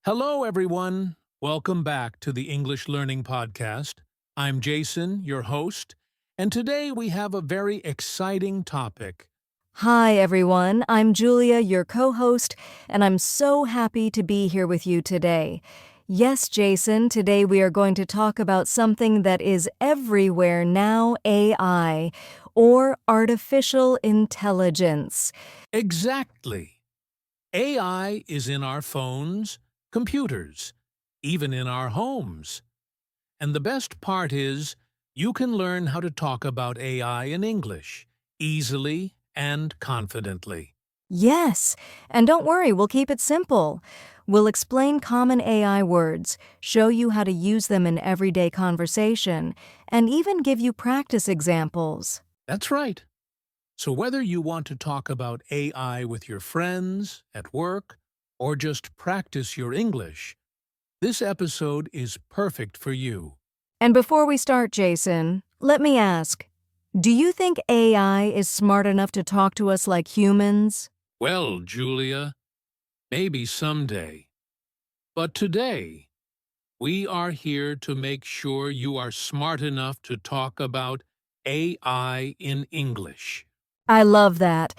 Hello, everyone. Welcome back to the English Learning Podcast. I'm Jason, your host, and today we have a very exciting topic. Hi, everyone. I'm Julia, your co-host, and I'm so happy to be here with you today. Yes, Jason, today we are going to talk about something that is everywhere now, AI, or artificial intelligence. Exactly. AI is in our phones, computers, even in our homes. And the best part is, you can learn how to talk about AI in English, easily and confidently. Yes, and don't worry, we'll keep it simple. We'll explain common AI words, show you how to use them in everyday conversation, and even give you practice examples. That's right. So whether you want to talk about AI with your friends, at work, or just practice your English, this episode is perfect for you. And before we start, Jason, let me ask, do you think AI is smart enough to talk to us like humans? Well, Julia, maybe someday. But today, we are here to make sure you are smart enough to talk about AI in English. I love that.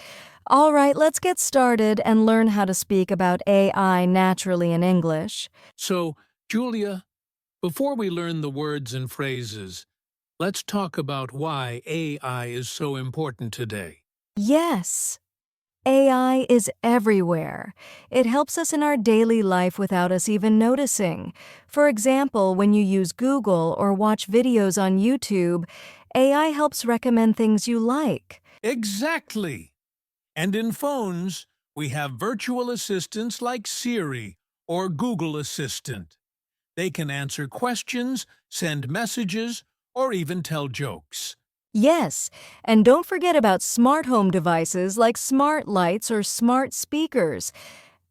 All right, let's get started and learn how to speak about AI naturally in English. So, Julia, before we learn the words and phrases, let's talk about why AI is so important today. Yes, AI is everywhere. It helps us in our daily life without us even noticing. For example, when you use Google or watch videos on YouTube, AI helps recommend things you like. Exactly. And in phones, we have virtual assistants like Siri or Google Assistant. They can answer questions, send messages, or even tell jokes. Yes, and don't forget about smart home devices like smart lights or smart speakers.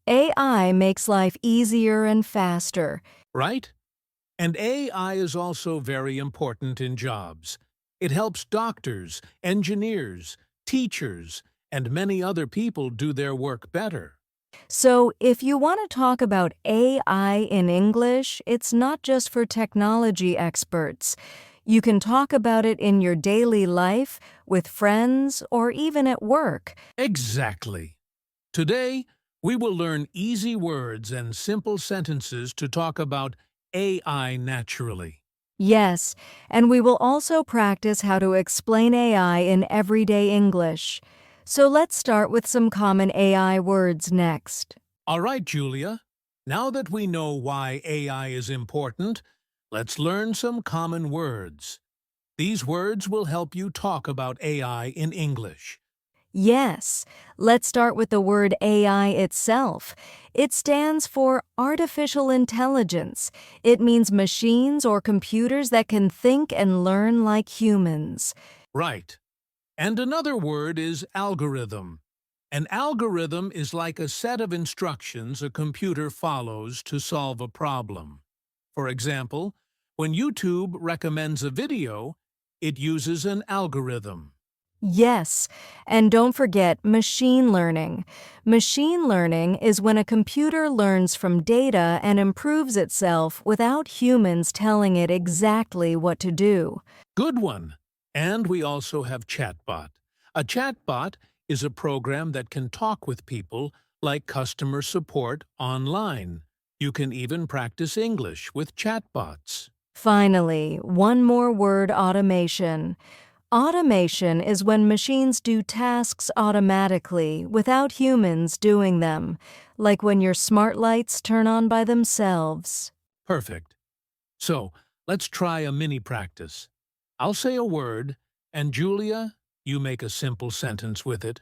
AI makes life easier and faster. Right? And AI is also very important in jobs. It helps doctors, engineers, teachers, and many other people do their work better. So, if you want to talk about AI in English, it's not just for technology experts. You can talk about it in your daily life, with friends, or even at work. Exactly. Today, we will learn easy words and simple sentences to talk about AI naturally. Yes, and we will also practice how to explain AI in everyday English. So let's start with some common AI words next. All right, Julia. Now that we know why AI is important, let's learn some common words. These words will help you talk about AI in English. Yes, let's start with the word AI itself. It stands for artificial intelligence. It means machines or computers that can think and learn like humans. Right. And another word is algorithm. An algorithm is like a set of instructions a computer follows to solve a problem. For example, when YouTube recommends a video, it uses an algorithm. Yes, and don't forget machine learning. Machine learning is when a computer learns from data and improves itself without humans telling it exactly what to do. Good one. And we also have chatbot. A chatbot is a program that can talk with people like customer support online. You can even practice English with chatbots. Finally, one more word: automation. Automation is when machines do tasks automatically without humans doing them, like when your smart lights turn on by themselves. Perfect. So, let's try a mini practice. I'll say a word, and Julia, you make a simple sentence with it.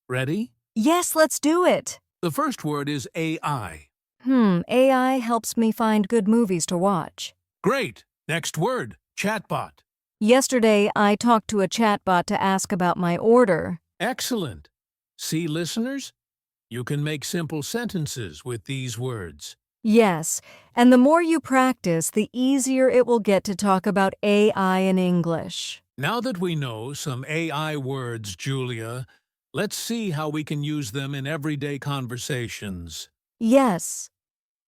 Ready? Yes, let's do it. The first word is AI. AI helps me find good movies to watch. Great! Next word, chatbot. Yesterday, I talked to a chatbot to ask about my order. Excellent! See, listeners? You can make simple sentences with these words. Yes, and the more you practice, the easier it will get to talk about AI in English. Now that we know some AI words, Julia, let's see how we can use them in everyday conversations. Yes.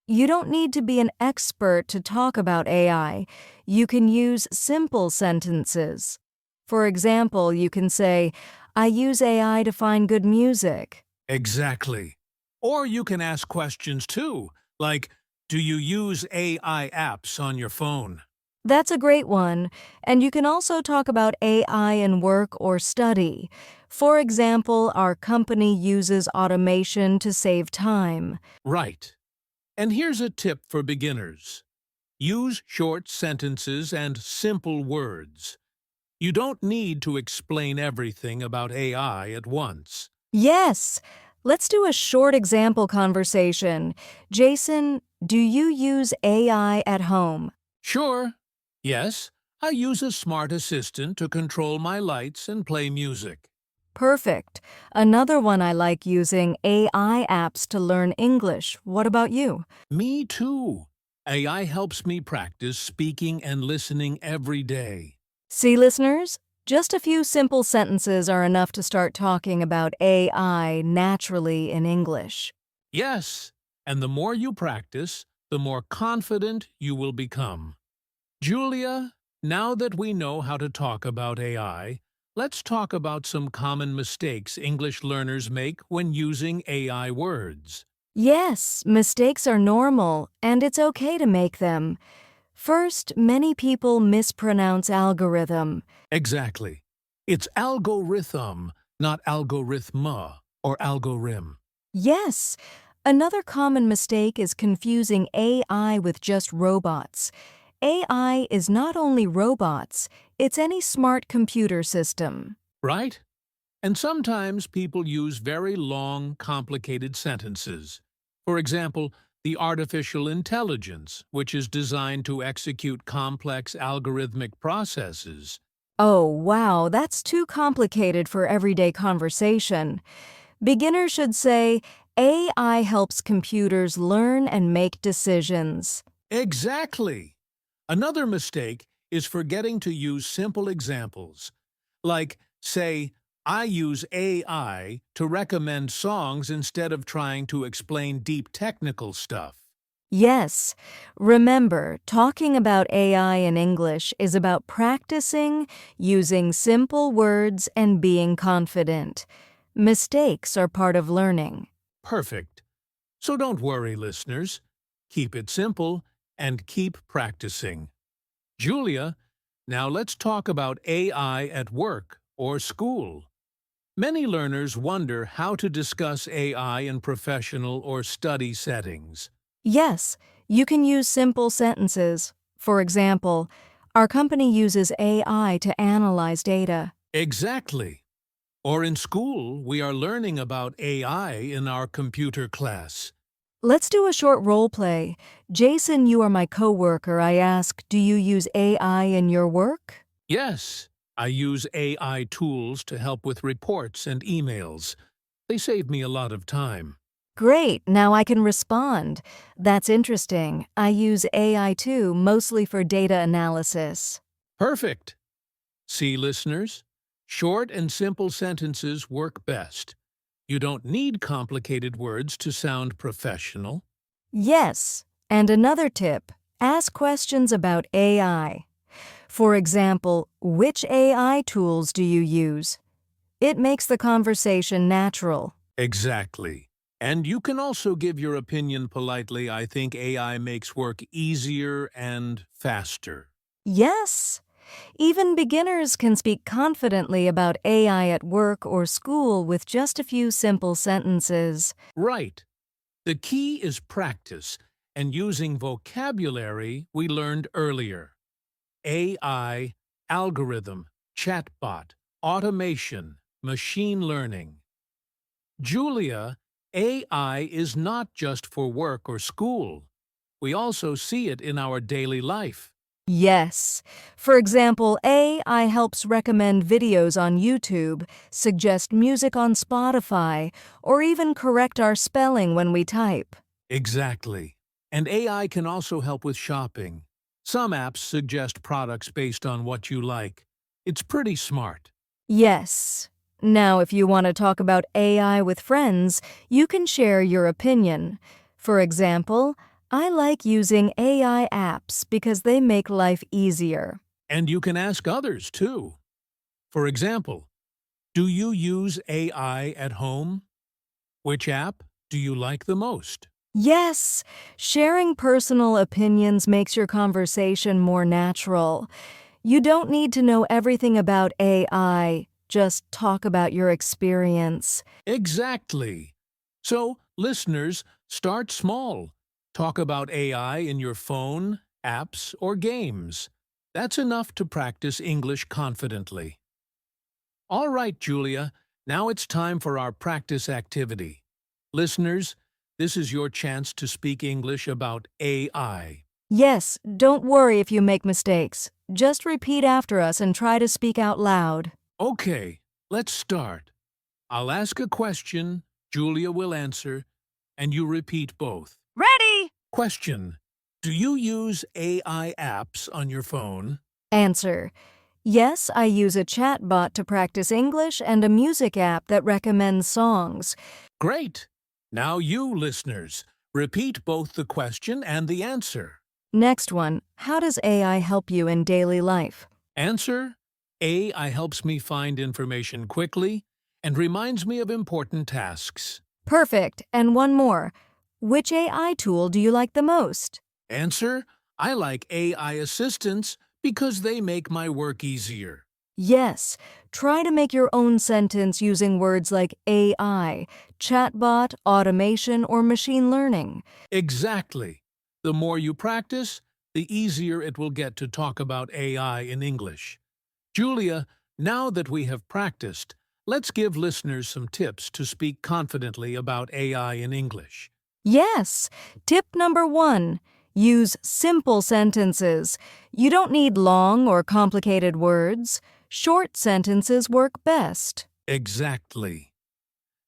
You don't need to be an expert to talk about AI. You can use simple sentences. For example, you can say, I use AI to find good music. Exactly. Or you can ask questions too, like, do you use AI apps on your phone? That's a great one. And you can also talk about AI in work or study. For example, our company uses automation to save time. Right. And here's a tip for beginners. Use short sentences and simple words. You don't need to explain everything about AI at once. Yes, let's do a short example conversation. Jason, do you use AI at home? Sure. Yes, I use a smart assistant to control my lights and play music. Perfect. Another one I like using AI apps to learn English. What about you? Me too. AI helps me practice speaking and listening every day. See, listeners? Just a few simple sentences are enough to start talking about AI naturally in English. Yes, and the more you practice, the more confident you will become. Julia, now that we know how to talk about AI, let's talk about some common mistakes English learners make when using AI words. Yes, mistakes are normal, and it's okay to make them. First, many people mispronounce algorithm. Exactly. It's algorithm, not algorithma or algorithm. Yes, another common mistake is confusing AI with just robots. AI is not only robots, it's any smart computer system. Right? And sometimes people use very long, complicated sentences. For example, the artificial intelligence, which is designed to execute complex algorithmic processes. Oh, wow, that's too complicated for everyday conversation. Beginners should say, AI helps computers learn and make decisions. Exactly! Another mistake is forgetting to use simple examples, like, say, I use AI to recommend songs instead of trying to explain deep technical stuff. Yes, remember, talking about AI in English is about practicing, using simple words, and being confident. Mistakes are part of learning. Perfect. So don't worry, listeners. Keep it simple and keep practicing. Julia, now let's talk about AI at work or school. Many learners wonder how to discuss AI in professional or study settings. Yes, you can use simple sentences. For example, our company uses AI to analyze data. Exactly. Or in school, we are learning about AI in our computer class. Let's do a short role play. Jason, you are my coworker. I ask, do you use AI in your work? Yes, I use AI tools to help with reports and emails. They save me a lot of time. Great, now I can respond. That's interesting. I use AI too, mostly for data analysis. Perfect. See, listeners? Short and simple sentences work best. You don't need complicated words to sound professional. Yes, and another tip, ask questions about AI. For example, which AI tools do you use? It makes the conversation natural. Exactly. And you can also give your opinion politely. I think AI makes work easier and faster. Yes, even beginners can speak confidently about AI at work or school with just a few simple sentences. Right. The key is practice and using vocabulary we learned earlier. AI, algorithm, chatbot, automation, machine learning. Julia, AI is not just for work or school. We also see it in our daily life. Yes. For example, AI helps recommend videos on YouTube, suggest music on Spotify, or even correct our spelling when we type. Exactly. And AI can also help with shopping. Some apps suggest products based on what you like. It's pretty smart. Yes. Now, if you want to talk about AI with friends, you can share your opinion. For example, I like using AI apps because they make life easier. And you can ask others, too. For example, do you use AI at home? Which app do you like the most? Yes, sharing personal opinions makes your conversation more natural. You don't need to know everything about AI, just talk about your experience. Exactly. So, listeners, start small. Talk about AI in your phone, apps, or games. That's enough to practice English confidently. All right, Julia, now it's time for our practice activity. Listeners, this is your chance to speak English about AI. Yes, don't worry if you make mistakes. Just repeat after us and try to speak out loud. Okay, let's start. I'll ask a question, Julia will answer, and you repeat both. Ready! Question: do you use AI apps on your phone? Answer. Yes, I use a chatbot to practice English and a music app that recommends songs. Great! Now you, listeners, repeat both the question and the answer. Next one, how does AI help you in daily life? Answer: AI helps me find information quickly and reminds me of important tasks. Perfect. And one more. Which AI tool do you like the most? Answer: I like AI assistants because they make my work easier. Yes, try to make your own sentence using words like AI, chatbot, automation, or machine learning. Exactly. The more you practice, the easier it will get to talk about AI in English. Julia, now that we have practiced, let's give listeners some tips to speak confidently about AI in English. Yes. Tip number 1. Use simple sentences. You don't need long or complicated words. Short sentences work best. Exactly.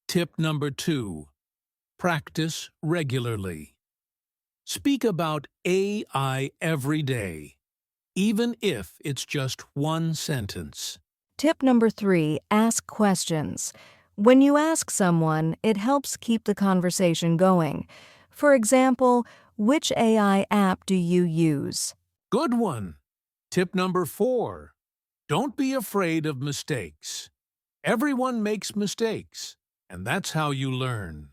Tip number 2. Practice regularly. Speak about AI every day, even if it's just one sentence. Tip number 3. Ask questions. When you ask someone, it helps keep the conversation going. For example, which AI app do you use? Good one. Tip number 4. Don't be afraid of mistakes. Everyone makes mistakes, and that's how you learn.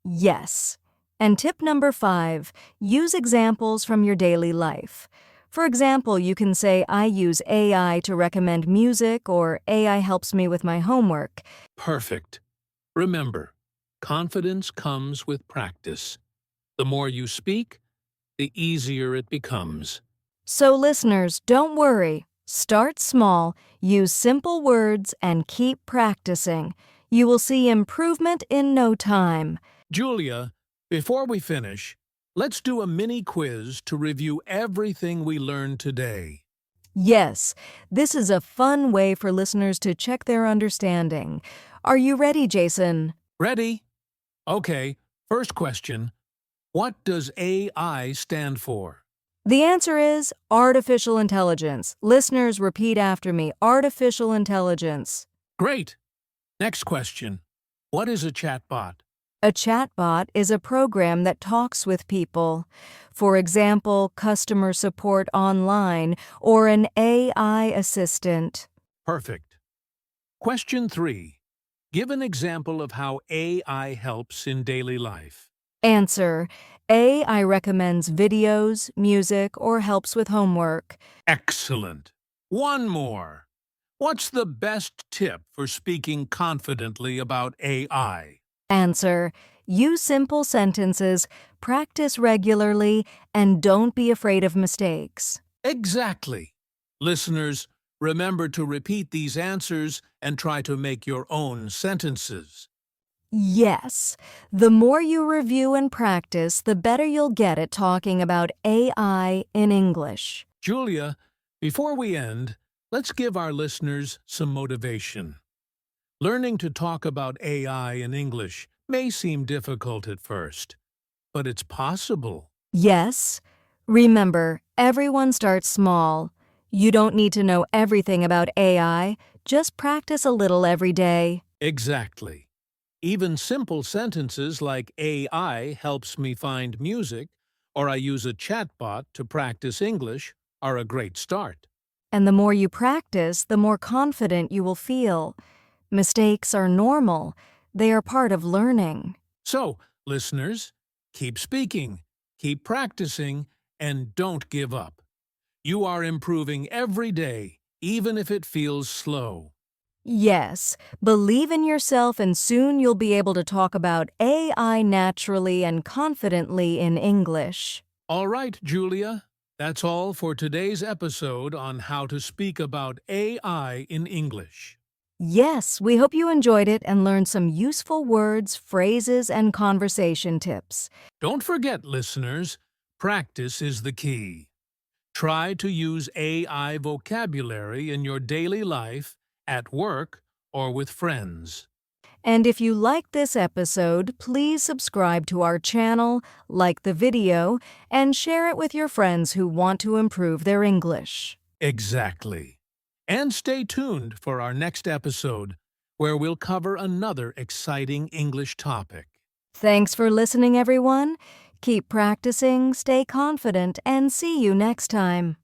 Yes. And tip number 5, use examples from your daily life. For example, you can say, I use AI to recommend music, or AI helps me with my homework. Perfect. Remember, confidence comes with practice. The more you speak, the easier it becomes. So, listeners, don't worry. Start small, use simple words, and keep practicing. You will see improvement in no time. Julia, before we finish, let's do a mini quiz to review everything we learned today. Yes, this is a fun way for listeners to check their understanding. Are you ready, Jason? Ready? Okay, first question. What does AI stand for? The answer is artificial intelligence. Listeners, repeat after me. Artificial intelligence. Great. Next question. What is a chatbot? A chatbot is a program that talks with people. For example, customer support online or an AI assistant. Perfect. Question 3. Give an example of how AI helps in daily life. Answer: AI recommends videos, music, or helps with homework. Excellent. One more. What's the best tip for speaking confidently about AI? Answer: use simple sentences, practice regularly, and don't be afraid of mistakes. Exactly. Listeners, remember to repeat these answers and try to make your own sentences. Yes, the more you review and practice, the better you'll get at talking about AI in English. Julia, before we end, let's give our listeners some motivation. Learning to talk about AI in English may seem difficult at first, but it's possible. Yes, remember, everyone starts small. You don't need to know everything about AI, just practice a little every day. Exactly. Even simple sentences like AI helps me find music or I use a chatbot to practice English are a great start. And the more you practice, the more confident you will feel. Mistakes are normal. They are part of learning. So, listeners, keep speaking, keep practicing, and don't give up. You are improving every day, even if it feels slow. Yes, believe in yourself and soon you'll be able to talk about AI naturally and confidently in English. All right, Julia, that's all for today's episode on how to speak about AI in English. Yes, we hope you enjoyed it and learned some useful words, phrases, and conversation tips. Don't forget, listeners, practice is the key. Try to use AI vocabulary in your daily life, at work, or with friends. And if you liked this episode, please subscribe to our channel, like the video, and share it with your friends who want to improve their English. Exactly. And stay tuned for our next episode, where we'll cover another exciting English topic. Thanks for listening, everyone. Keep practicing, stay confident, and see you next time.